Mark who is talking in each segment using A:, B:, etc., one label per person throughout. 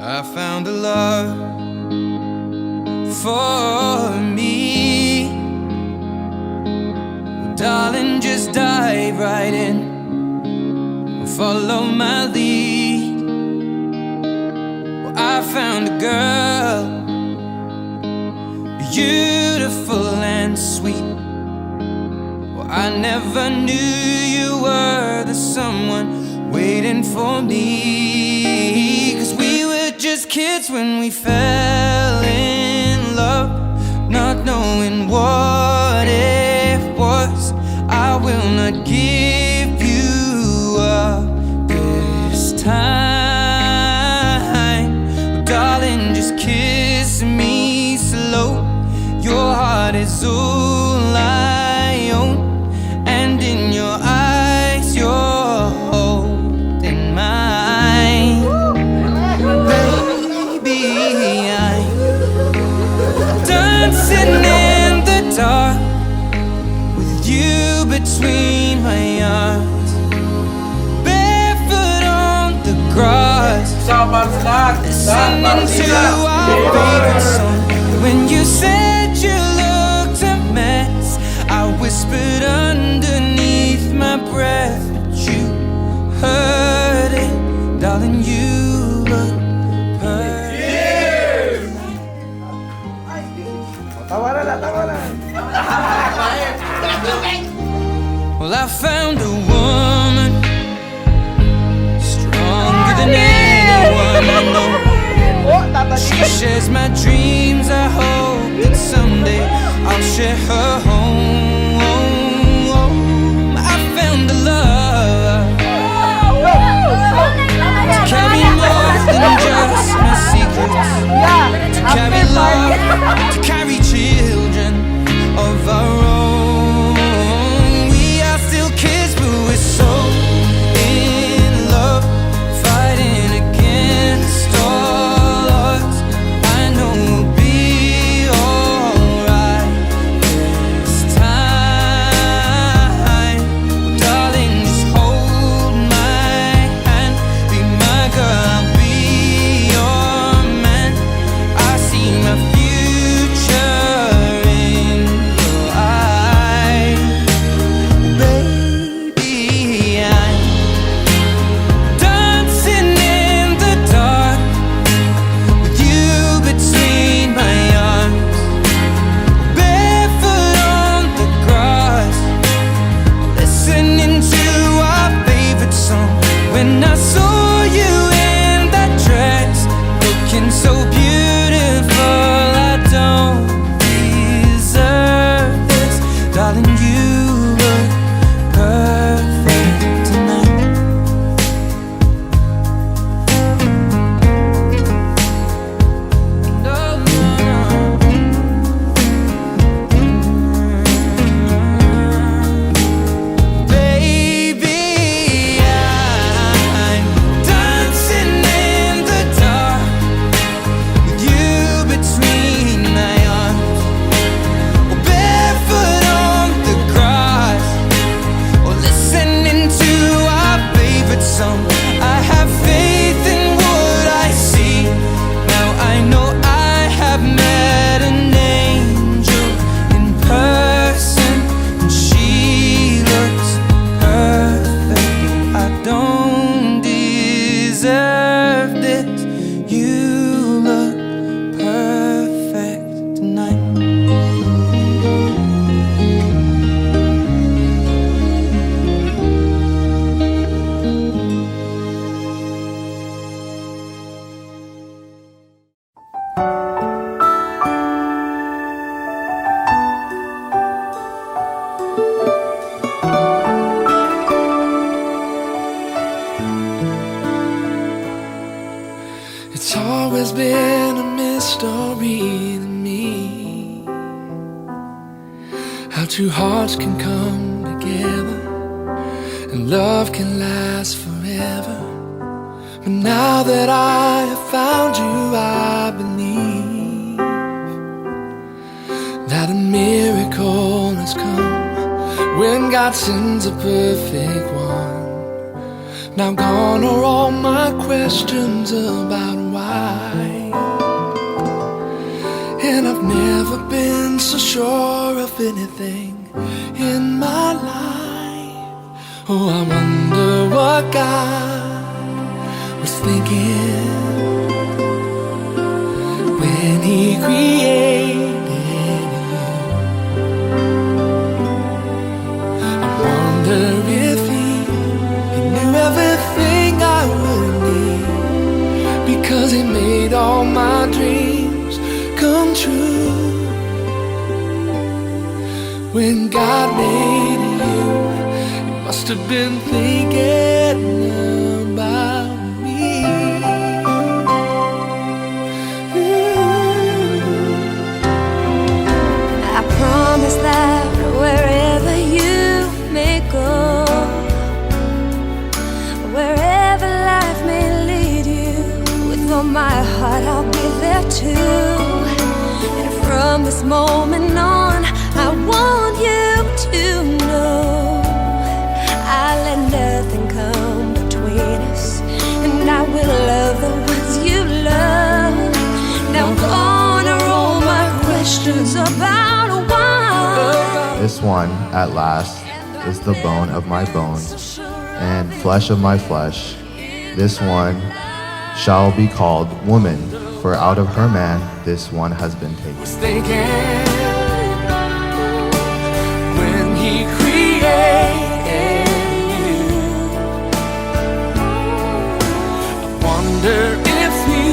A: I found a love for me. Well, darling, just dive right in and follow my lead. Well, I found a girl, beautiful and sweet. Well, I never knew you were the someone waiting for me. 'Cause we were just kids when we fell in love, not knowing what it was. I will not give you up this time. Oh, darling, just kiss me slow. Your heart is all I own, and in your eyes you're holding mine. Baby, I'm dancing in the dark with you between my arms, barefoot on the grass, listening to our favorite song. When you said you looked a mess, I whispered underneath my breath, but you heard it, darling, you look perfect. Well, I found a woman stronger than anyone I know. She shares my dreams. I hope that someday I'll share her home. I found a love to carry more than just my secrets, to carry love, to carry children of our own. We are still kids, but we're so in love, fighting against all odds. I know we'll be alright this time. Well, darling, just hold my hand, be my girl, I'll be your man. I see my future in your eyes. Baby, I'm dancing in the dark with you between my arms, barefoot on the grass, listening to our favorite song. When I saw you in that dress, looking so beautiful, I don't deserve this. Darling, you look perfect tonight. No, no, no. Baby, I'm dancing in the dark with you between my arms, or barefoot on the grass, or listening to our favorite song. I have faith in what I see. Now I know I have met an angel in person, and she looks perfect. I don't deserve this. You look perfect tonight.
B: It's always been a mystery to me how two hearts can come together and love can last forever. But now that I have found you, I believe that a miracle has come when God sends a perfect one. Now gone are all my questions about why life. And I've never been so sure of anything in my life. Oh, I wonder what God was thinking when He created you. I wonder if He knew everything I would need, because He made all my dreams come true. When God made you, He must have been thinking about me.
C: I promise that wherever you may go, wherever life may lead you, with all my heart I'll be there too. And from this moment on, I want you to know I let nothing come between us, and I will love the ones you love. Now gone are all my questions about why.
D: This one, at last, is the bone of my bones and flesh of my flesh. This one shall be called woman, for out of her man this one has been taken.
B: When He created you, I wonder if He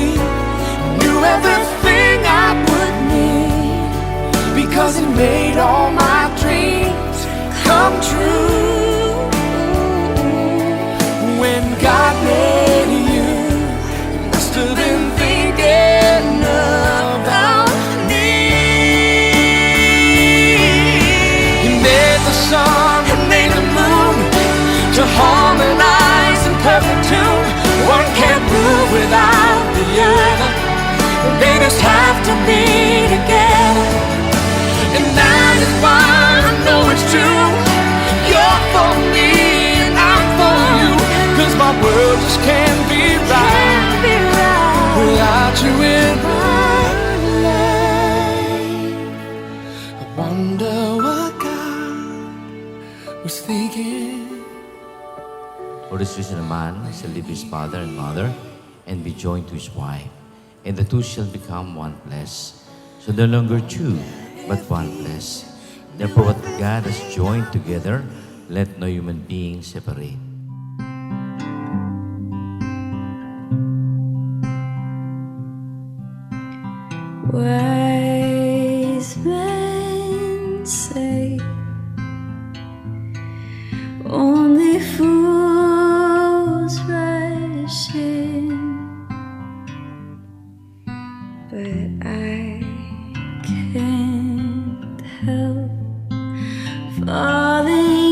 B: knew everything I would need, because He made all my dreams come true. When God made you, He must have been thinking about me. He made the sun and made the moon to harmonize in perfect tune. One can't move without the other. They just have to be together. And that is why I know it's true. You're for me and I'm for you, 'cause my world just can't be right without you in my life. I wonder what God was thinking.
E: For this reason, a man shall leave his father and mother and be joined to his wife, and the two shall become one flesh. So no longer two, but one flesh. Therefore, what God has joined together, let no human being separate.
C: Wise men say only fools rush in, but I can't help falling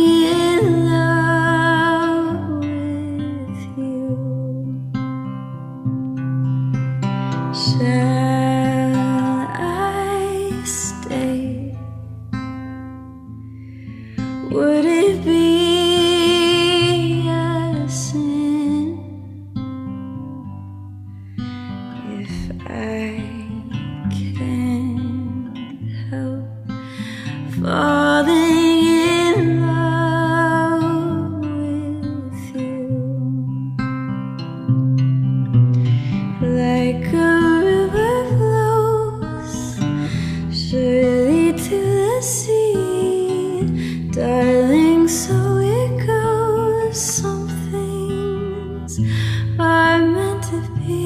C: in love with you. Shall I stay? Would it be a sin if I can't help falling in love with you? Like a river flows surely to the sea, darling, so it goes. Some things are meant to be.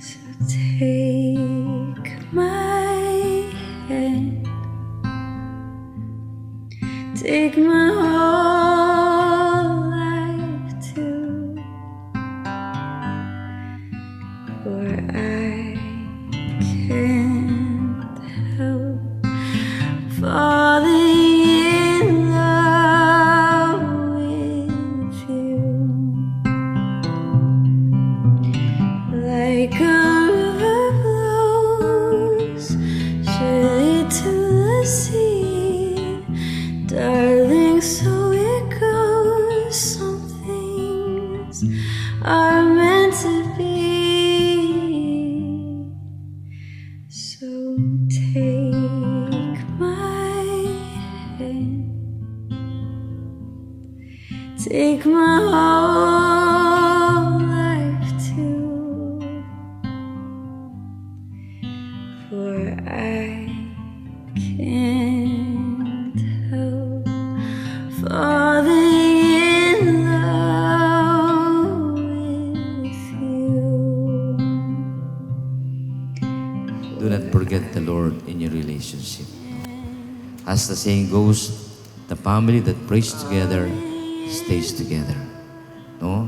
C: So take my hand, take my whole life too, for I can't help falling in love with you. Like a river flows surely to the sea, darling, so it take my whole life too, for I can't help falling in love with you.
E: Do not forget the Lord in your relationship. As the saying goes, the family that prays together stays together. No?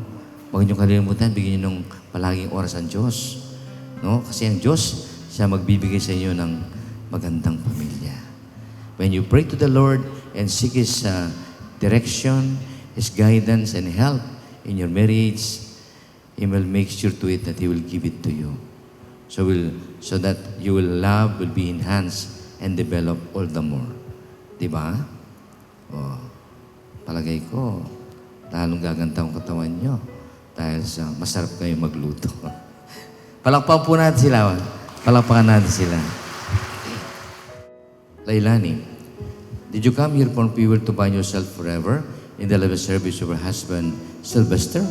E: Huwag niyo kalimutan, bigyan niyo ng palaging oras ang Diyos. No? Kasi ang Diyos, siya magbibigay sa inyo ng magandang pamilya. When you pray to the Lord and seek His direction, His guidance and help in your marriage, He will make sure to it that He will give it to you. So that your love will be enhanced and develop all the more. Diba? Oh, palagay ko, lalong gaganda ang katawan nyo dahil sa masarap kayo magluto. Palakpakan po natin sila. Palakpakan natin sila. Lailani, did you come here from Pure to bind yourself forever in the love and service of your husband, Sylvester?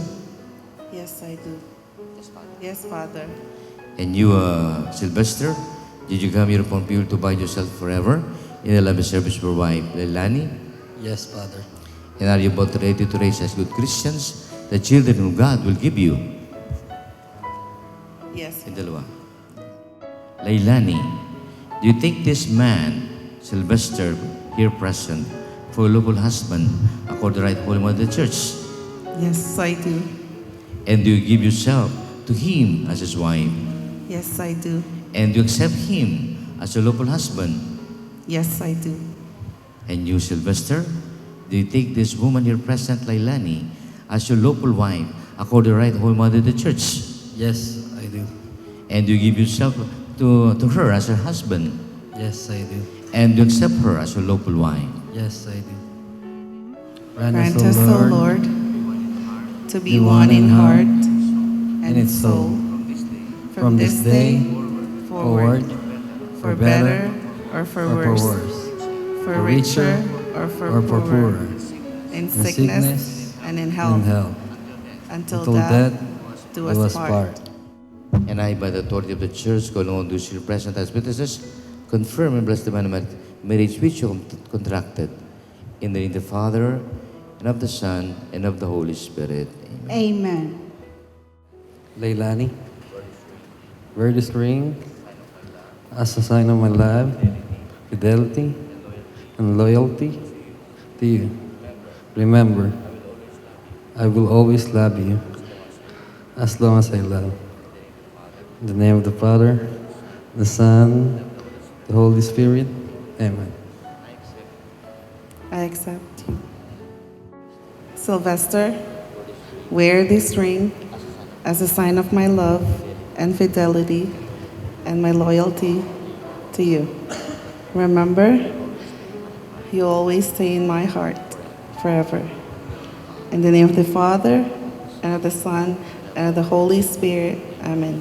F: Yes, I do. Yes, Father.
E: And you, Sylvester, did you come here from Pure to bind yourself forever in the love and service of your wife, Lailani?
G: Yes, Father.
E: And are you both ready to raise as good Christians, the children whom God will give you?
F: Yes.
E: Yung dalawa. Lailani, do you take this man, Sylvester, here present, for a lawful husband, according to the right holy mother of the church?
F: Yes, I do.
E: And do you give yourself to him as his wife?
F: Yes, I do.
E: And do you accept him as a lawful husband?
F: Yes, I do.
E: And you, Sylvester, do you take this woman here present, Lailani, as your lawful wife, according to the right holy mother of the church?
G: Yes, I do.
E: And do you give yourself to her as her husband?
G: Yes, I do.
E: And do you accept her as your lawful wife?
G: Yes, I do.
F: Grant us, O Lord, to be one in heart and in soul, from this day forward, for better or for worse, for richer or for poorer, in sickness and in health, until death do us part.
E: And I, by the authority of the church, call on those who present as witnesses, confirm and bless the marriage which you contracted. In the name of the Father, and of the Son, and of the Holy Spirit. Amen.
F: Amen.
G: Lailani, wear this ring as a sign of my love, fidelity, and loyalty to you. Remember, I will always love you as long as I love. In the name of the Father, the Son, the Holy Spirit. Amen.
F: I accept you. Sylvester, wear this ring as a sign of my love and fidelity and my loyalty to you. Remember, you always stay in my heart forever. In the name of the Father, and of the Son, and of the Holy Spirit. Amen.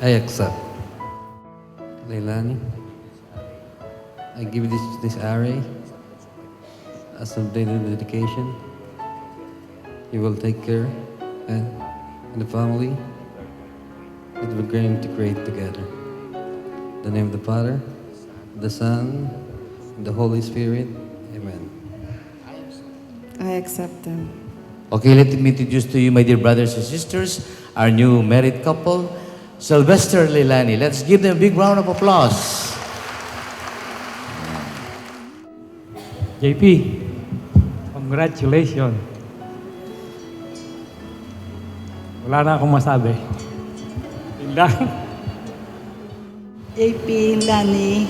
G: I accept. Lailani, I give this array as a daily dedication. You will take care and the family that we're going to create together. In the name of the Father, the Son, and the Holy Spirit. Amen.
F: I accept them.
E: Okay, let me introduce to you, my dear brothers and sisters, our new married couple, Sylvester and Lailani. Let's give them a big round of applause.
H: JP, congratulations. Wala na akong masabi. Yun lang.
I: JP, Lani,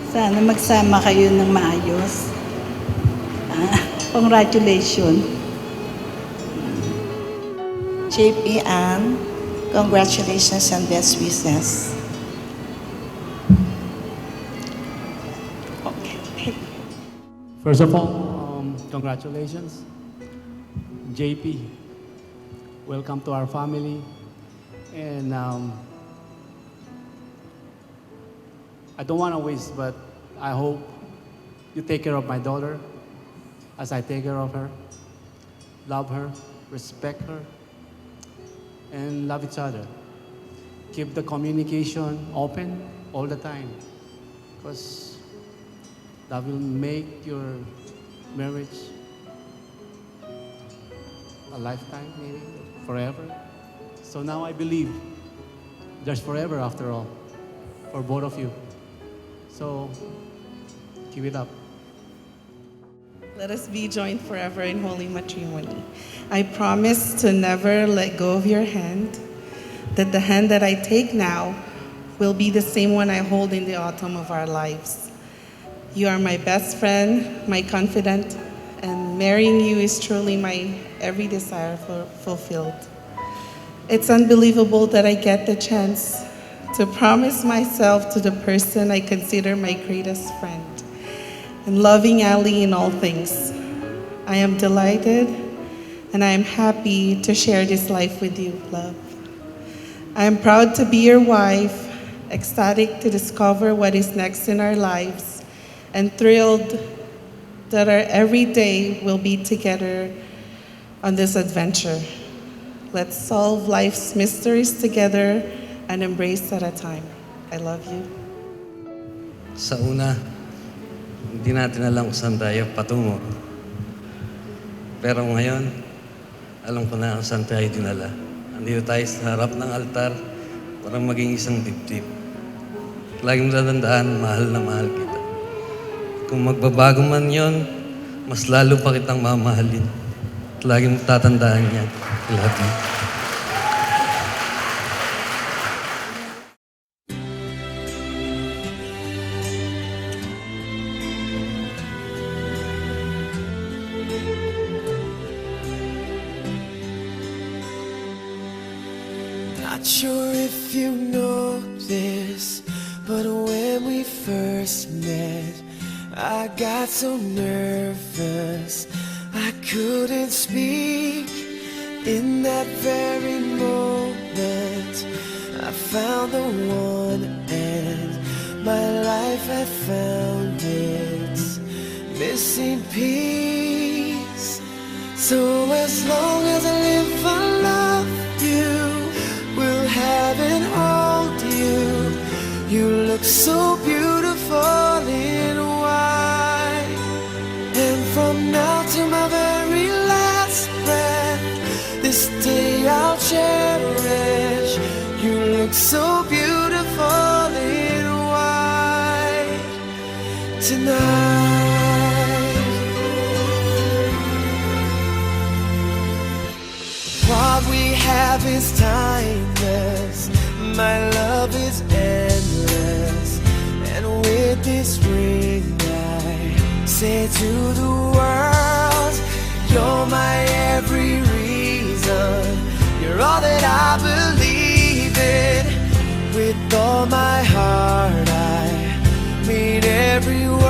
I: sana magsama kayo ng maayos. Congratulations.
J: JP Ann, congratulations and best wishes. Okay.
H: First of all, congratulations. JP, welcome to our family. And I don't want to waste, but I hope you take care of my daughter as I take care of her.
K: love her, respect her, and love each other. Keep the communication open all the time, because that will make your marriage a lifetime, maybe forever. So now I believe there's forever after all for both of you. So keep it up.
I: Let us be joined forever in holy matrimony. I promise to never let go of your hand, that the hand that I take now will be the same one I hold in the autumn of our lives. You are my best friend, my confidant, and marrying you is truly my every desire fulfilled. It's unbelievable that I get the chance to promise myself to the person I consider my greatest friend, and loving Ali in all things. I am delighted and I am happy to share this life with you, love. I am proud to be your wife, ecstatic to discover what is next in our lives, and thrilled that our every day will be together on this adventure. Let's solve life's mysteries together and embrace at a time. I love you.
G: Sa una, hindi natin alam kung saan tayo patungo. Pero ngayon, alam ko na kung saan tayo dinala. Andito tayo sa harap ng altar para maging isang dibdib. Laging tatandaan, mahal na mahal kita. Kung magbabago man yon, mas lalo pa kitang mamahalin. At laging tatandaan yan. I love you.
A: Not sure if you know this, but when we first met, I got so nervous I couldn't speak. In that very moment, I found the one, and my life had found its missing piece. So as long as I live, I love you, will have and hold you. You look so beautiful in white, and from now to my very last breath, this day I'll cherish. You look so beautiful in white tonight. What we have is timeless, my love is endless, and with this ring I say to the world, you're my every reason, you're all that I believe in. With all my heart I mean every word.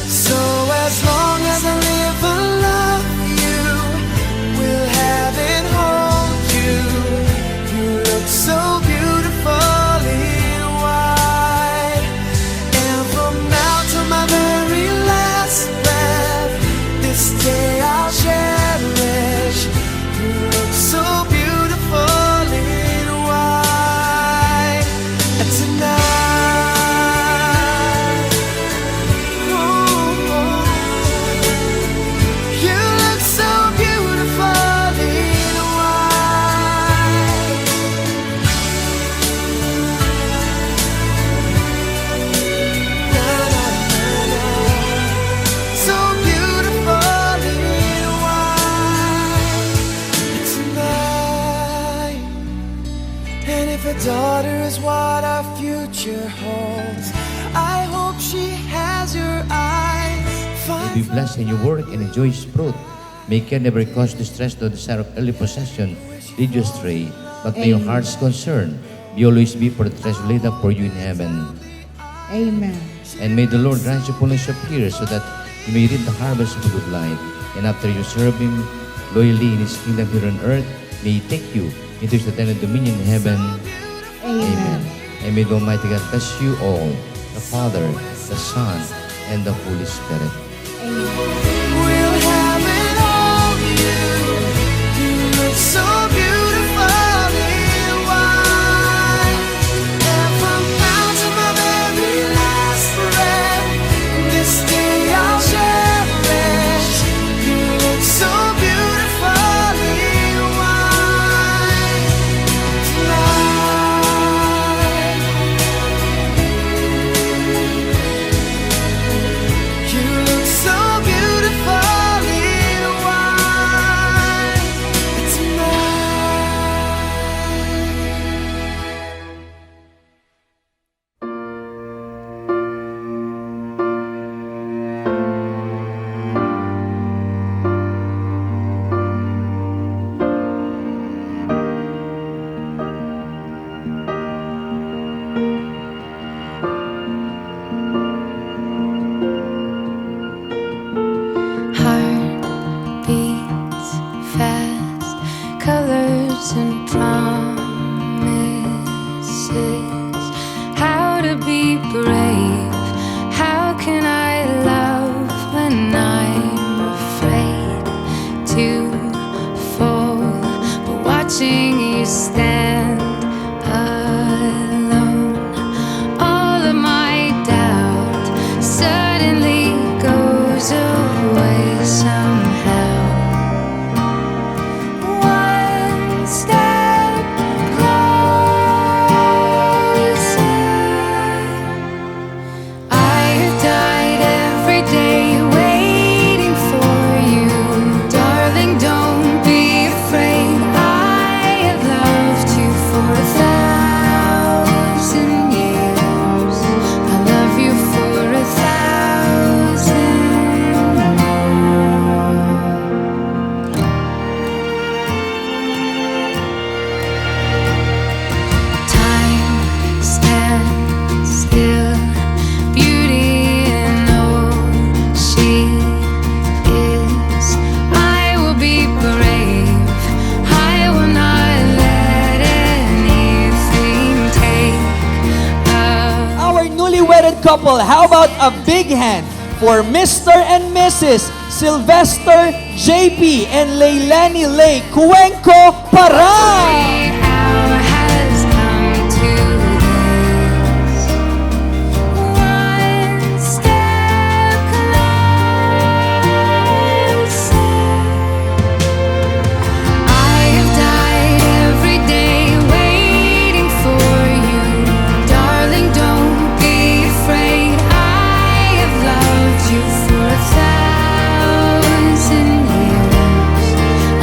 A: So as long as I live, I love you, will have and hold you. You look so beautiful in white, and from now to my very last breath, this day I'll cherish. You look so beautiful in white tonight. Ooh, you look so beautiful in white. Na, na, na, na. So beautiful in white tonight. And if a daughter is what our future holds, I hope she has your eyes.
E: May be blessed in your work and enjoy His fruit. May care never cause distress to desire of early possession lead you astray, but may your heart's concern be always be for the treasure laid up for you in heaven.
F: Amen.
E: And may the Lord grant you fullness of years, so that you may reap the harvest of a good life. And after you serve Him loyally in His kingdom here on earth, may He take you into His eternal dominion in heaven.
F: Amen.
E: And may the Almighty God bless you all, the Father, the Son, and the Holy Spirit.
F: Amen.
A: We'll have it all.
C: and promises. How to be brave? How can I love when I'm afraid to fall? But watching you stand alone, all of my doubt suddenly goes away somehow. One step closer. I have died every day waiting for you. Darling, don't be afraid. I have loved you for 1,000 years. I love you for 1,000 more. Time stands still, beauty in all she is. I will be brave. I will not let anything take
L: Our newly wedded couple, how about a big hand for Mr. and Mrs. Sylvester JP and Leilani Lay Cuenco Parang.
C: hour has come to this. One step closer. I have died every day waiting for you. Darling, don't be afraid. I have loved you for 1,000 years.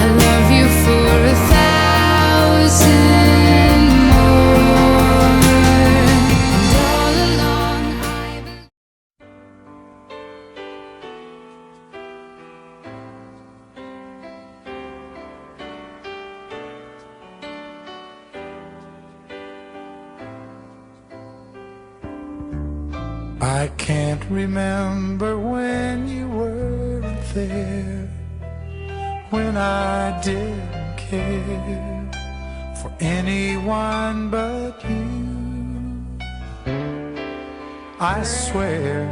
C: I love you for 1,000 more. And all along I believe.
B: I can't remember when you weren't there, when I didn't care for anyone but you. I swear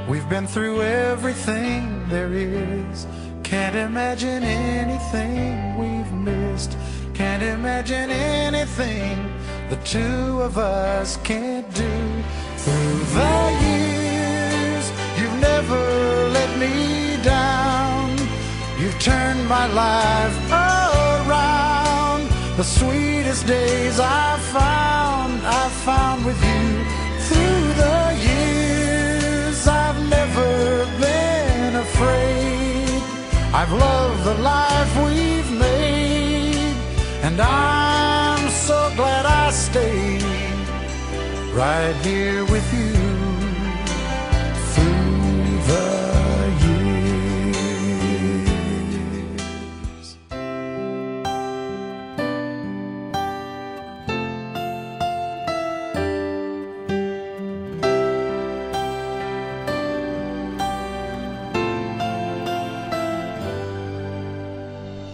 B: we've been through everything there is. Can't imagine anything we've missed. Can't imagine anything the two of us can't do. Through the years, you've never let me down. You've turned my life around. The sweetest days I found with you. Through the years, I've never been afraid. I've loved the life we've made, and I'm so glad I stayed right here with you through the years.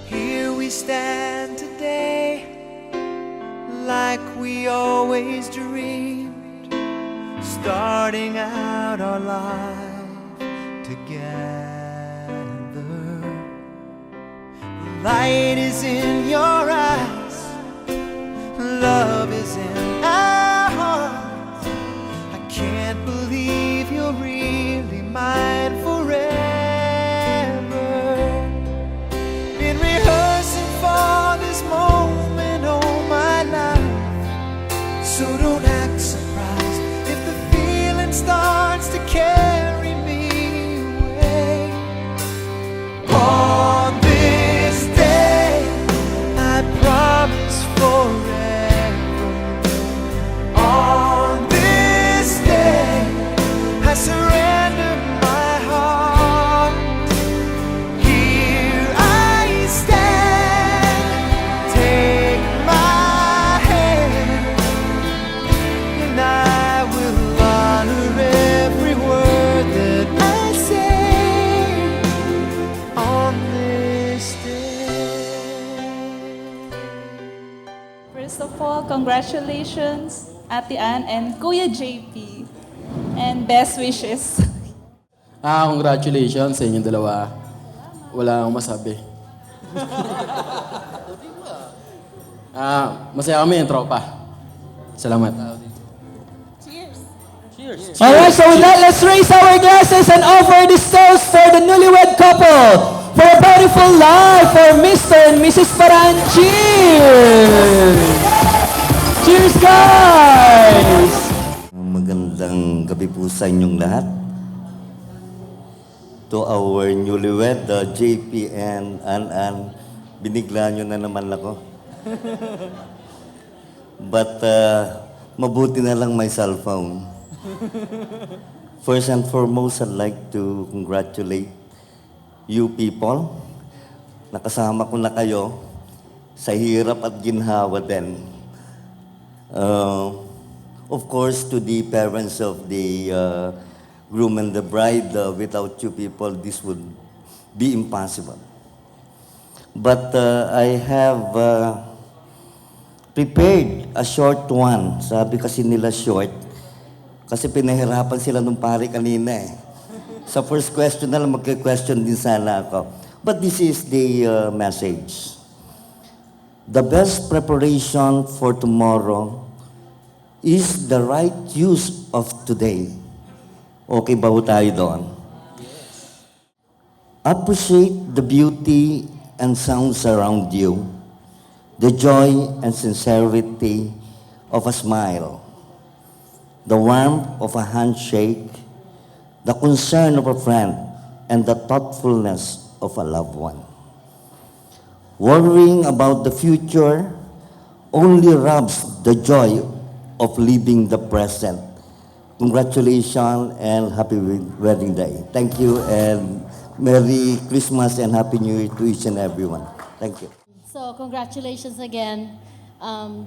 A: Here we stand today, like we always dreamed, starting out our life together. Light is in your eyes, love is in our hearts. I can't believe you're really mine forever. Been rehearsing for this moment all my life, so don't act surprised if the feeling starts to carry me away. On this day, I promise forever
M: congratulations, Ate Ann and Kuya JP. And best wishes.
K: Congratulations sa inyong dalawa. Wala akong masabi. Masaya kami yung tropa. Salamat.
L: Alright, so with that, let's raise our glasses and offer this toast for the newlywed couple. For a beautiful life for Mr. and Mrs. Paran. Cheers! Cheers, guys!
N: Magandang gabi po sa inyong lahat. To our newlywed, JP and Ann, binigla nyo na naman ako. But mabuti na lang may cellphone. First and foremost, I'd like to congratulate you people. Nakasama ko na kayo sa hirap at ginhawa din. Of course, to the parents of the groom and the bride, without you people, this would be impossible. But I have prepared a short one. Sabi kasi nila short, kasi pinahirapan sila nung pare kanina eh. Sa first question na lang, magka-question din sana ako. But this is the message. The best preparation for tomorrow is the right use of today. Okay ba ho tayo doon? Appreciate the beauty and sounds around you, the joy and sincerity of a smile, the warmth of a handshake, the concern of a friend, and the thoughtfulness of a loved one. Worrying about the future only robs the joy of living the present. Congratulations and happy wedding day. Thank you and Merry Christmas and Happy New Year to each and everyone. Thank you.
O: So congratulations again.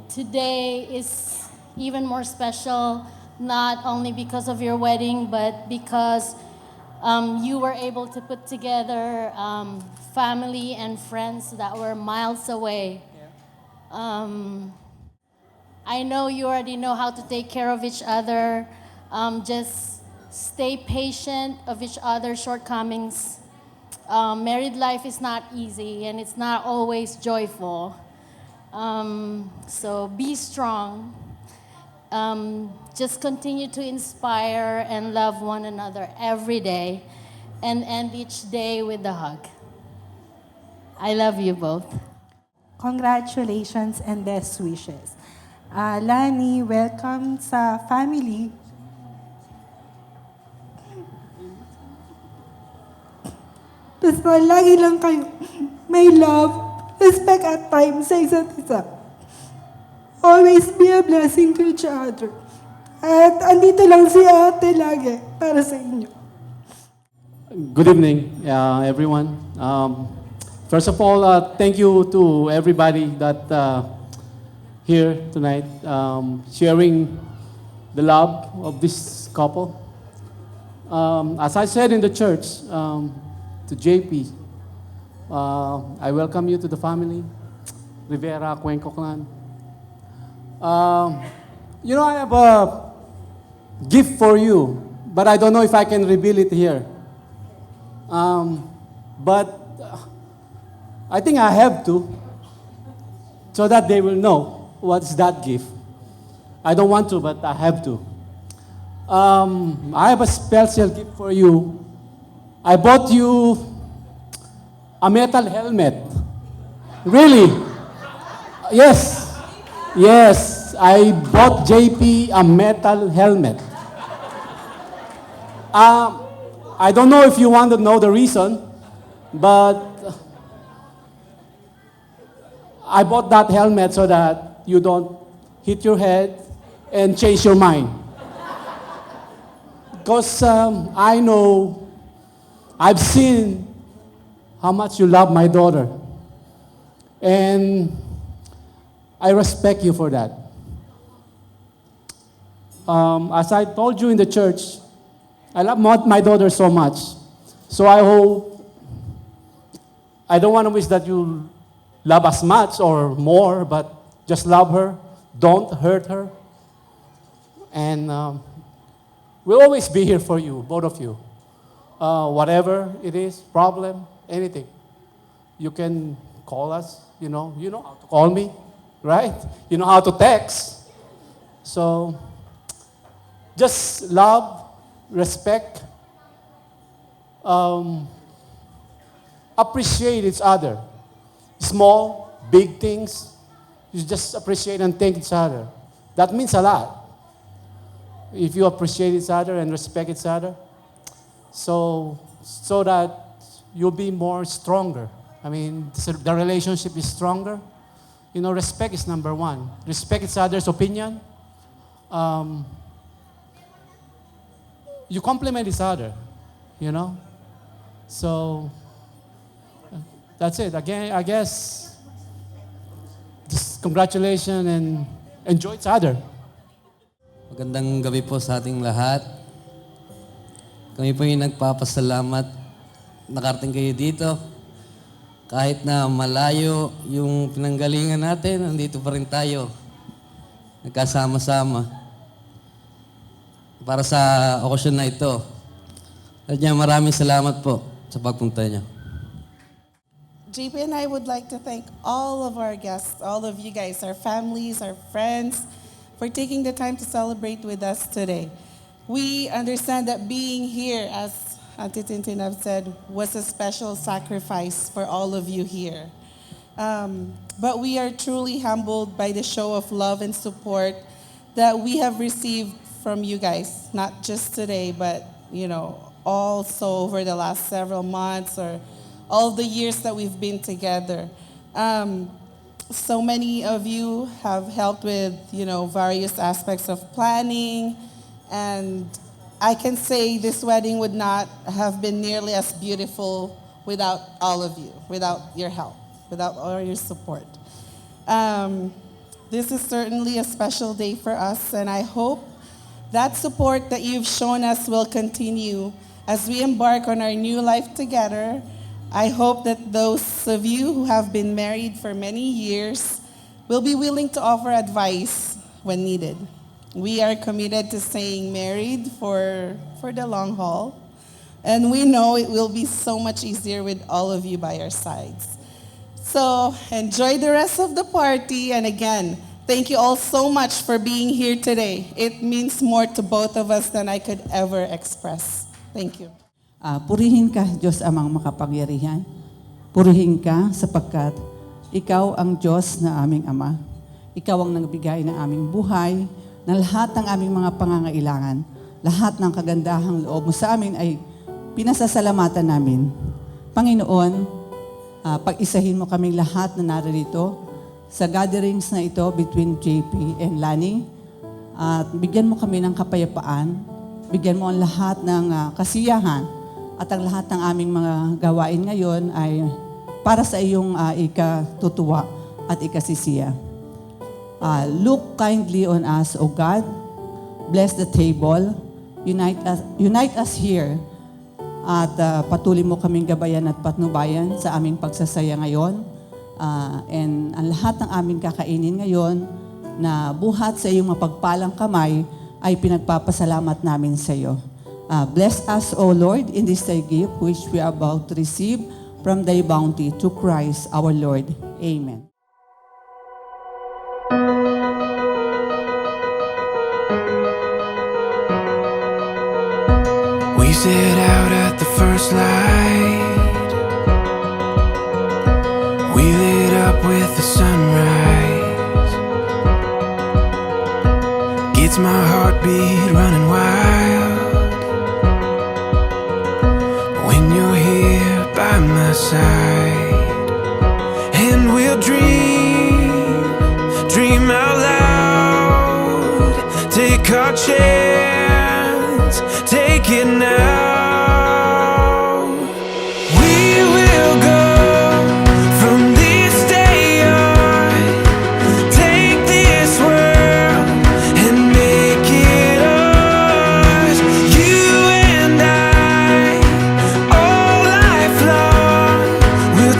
O: Today is even more special, not only because of your wedding, but because you were able to put together family and friends that were miles away. I know you already know how to take care of each other. Just stay patient of each other's shortcomings. Married life is not easy and it's not always joyful. So be strong. Just continue to inspire and love one another every day and end each day with a hug. I love you both.
P: Congratulations and best wishes. Lani, welcome sa family. Basta lagi lang kayo may love, respect at times sa isa't isa. Always be a blessing to each other. At andito lang si ate lagi para sa inyo.
K: Good evening, everyone. First of all, thank you to everybody that here tonight, sharing the love of this couple. As I said in the church, to JP, I welcome you to the family, Rivera, Cuenco clan. You know, I have a gift for you, but I don't know if I can reveal it here. But I think I have to, so that they will know what's that gift. I don't want to, but I have to. I have a special gift for you. I bought you a metal helmet. Really? Yes. Yes, I bought JP a metal helmet. I don't know if you want to know the reason, but I bought that helmet so that you don't hit your head and change your mind. Because I know, I've seen how much you love my daughter. And I respect you for that. As I told you in the church, I love my daughter so much. So I hope, I don't want to wish that you love as much or more, but just love her Don't hurt her. And we'll always be here for you, both of you. Whatever it is, problem, anything. You can call us, you know how to call me, right? You know how to text. So just love, respect, appreciate each other. Small, big things, you just appreciate and thank each other. That means a lot. If you appreciate each other and respect each other, so that you'll be more stronger. I mean, the relationship is stronger. You know, respect is number one. Respect each other's opinion. You compliment each other, you know. So that's it. Again, I guess, just congratulations and enjoy each other.
G: Magandang gabi po sa ating lahat. Kami po yung nagpapasalamat. Nakarating kayo dito. Kahit na malayo yung pinanggalingan natin, nandito pa rin tayo. Nagkasama-sama. Para sa okasyon na ito. At niya, maraming salamat po sa pagpunta niyo.
I: JP and I would like to thank all of our guests, all of you guys, our families, our friends, for taking the time to celebrate with us today. We understand that being here, as Auntie Tintin said, was a special sacrifice for all of you here. But we are truly humbled by the show of love and support that we have received from you guys, not just today, but, you know, also over the last several months or all the years that we've been together. So many of you have helped with, you know, various aspects of planning, and I can say this wedding would not have been nearly as beautiful without all of you, without your help, without all your support. This is certainly a special day for us, and I hope that support that you've shown us will continue as we embark on our new life together. I hope that those of you who have been married for many years will be willing to offer advice when needed. We are committed to staying married for the long haul, and we know it will be so much easier with all of you by our sides. So enjoy the rest of the party, and again, thank you all so much for being here today. It means more to both of us than I could ever express. Thank you.
F: Purihin ka, Diyos amang makapangyarihan. Purihin ka sapagkat Ikaw ang Diyos na aming Ama. Ikaw ang nagbigay ng aming buhay, na lahat ng aming mga pangangailangan, lahat ng kagandahang loob mo sa amin ay pinasasalamatan namin. Panginoon, pag-isahin mo kaming lahat na naririto sa gatherings na ito between JP and Lani, at bigyan mo kami ng kapayapaan, bigyan mo ang lahat ng kasiyahan, at ang lahat ng aming mga gawain ngayon ay para sa iyong ikatutuwa at ikasisiya. Look kindly on us, O God. Bless the table. Unite us here. At patuloy mo kaming gabayan at patnubayan sa aming pagsasaya ngayon. And ang lahat ng aming kakainin ngayon na buhat sa iyong mapagpalang kamay ay pinagpapasalamat namin sa iyo. Bless us, O Lord, in this thy gift which we are about to receive from thy bounty to Christ our Lord. Amen.
A: We set out at the first light. We lit up with the sunrise. Gets my heartbeat running wild when you're here by my side. And we'll dream out loud. Take our chance, take it now. We will go from this day on. Take this world and make it ours. You and I, all life long, we'll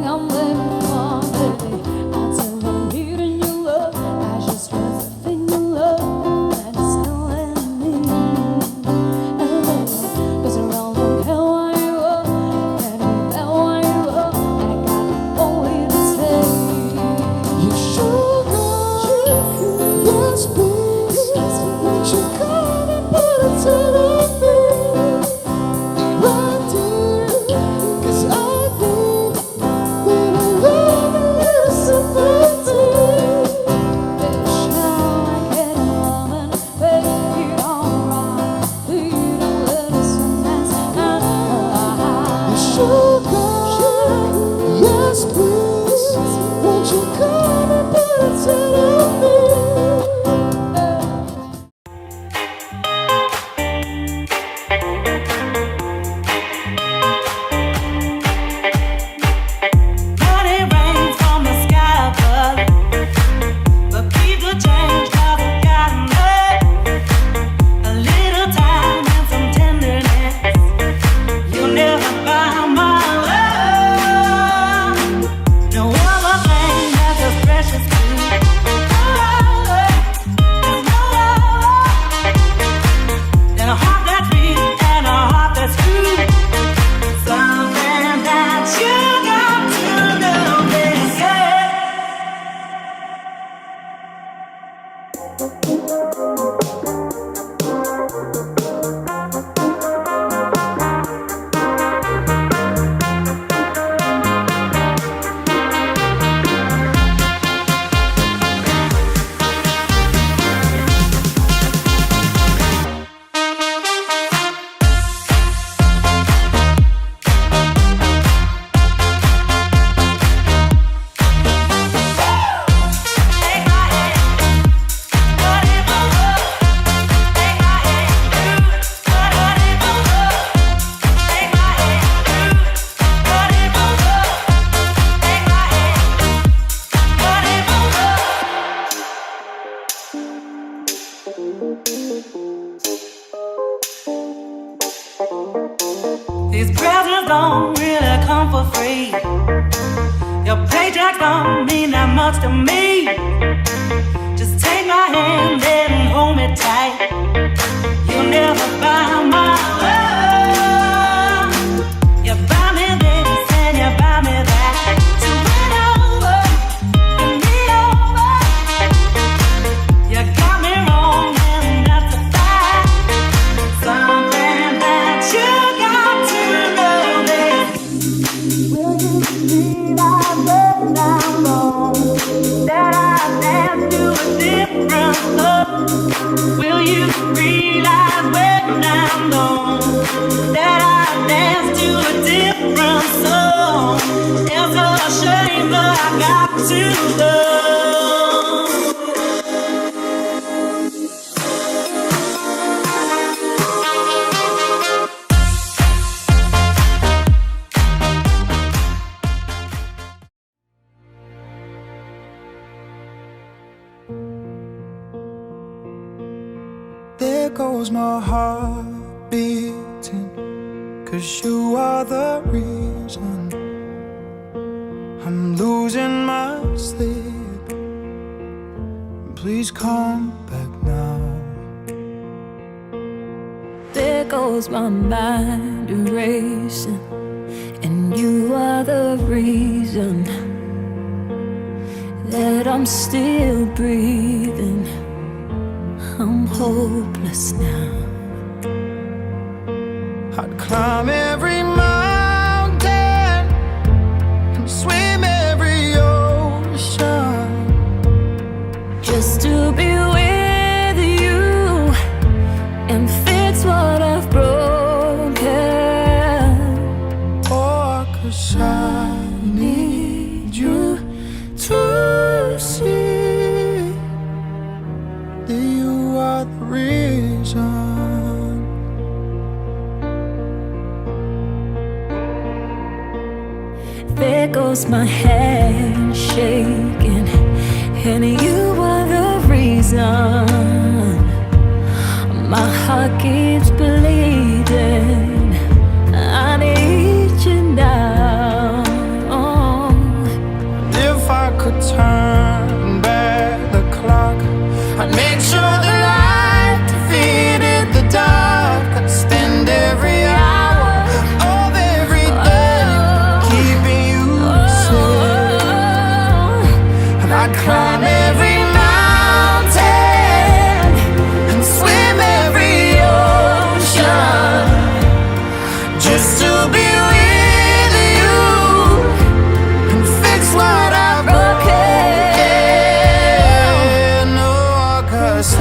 C: thing I'm living for, baby. I tell you I'm needing your love. I just trust in your love. And it's killing me. Cause I don't care what you are, and about what you are, I got only to say. You sugar, yes please. Won't you come and put it to the beat? Right there, 'cause I think when I love a little sympathy. Shall I get a woman, baby, alright. Need a little sometimes. You sugar, yes please. Won't you come and put it to the beat?
Q: Money rains from the sky above, but people change 'cause I've gotten a little time and some tenderness. You'll never buy my love. No other thing that's as precious to me. There's no other than a heart that's beat and a heart that's true. Something that you got to know, baby. These presents don't really come for free. Your paycheck don't mean that much to me. Just take my hand and hold me tight. You'll never buy my love. You buy me this and you buy me that. So win over and me over. You got me wrong and that's a fact. Something that you got to know, baby. Will you realize that I'm wrong? That I dance to a different love? Will you realize when I'm gone that I dance to a different song? It's a shame, but I got to love.
A: There goes my heart beating, 'cause you are the reason I'm losing my sleep. Please come back now.
C: There goes my mind erasing, and you are the reason that I'm still breathing. I'm hopeless now.
A: I'd climb every mountain and swim every ocean
C: Just to be with you and fix what I've broken.
A: Oh, 'cause I need you to see that you are the reason.
C: There goes my hand shaking, and you are the reason my heart keeps bleeding. I need you now.
A: climb every mountain and swim every ocean just to be with you and fix what I've broken. No, 'cause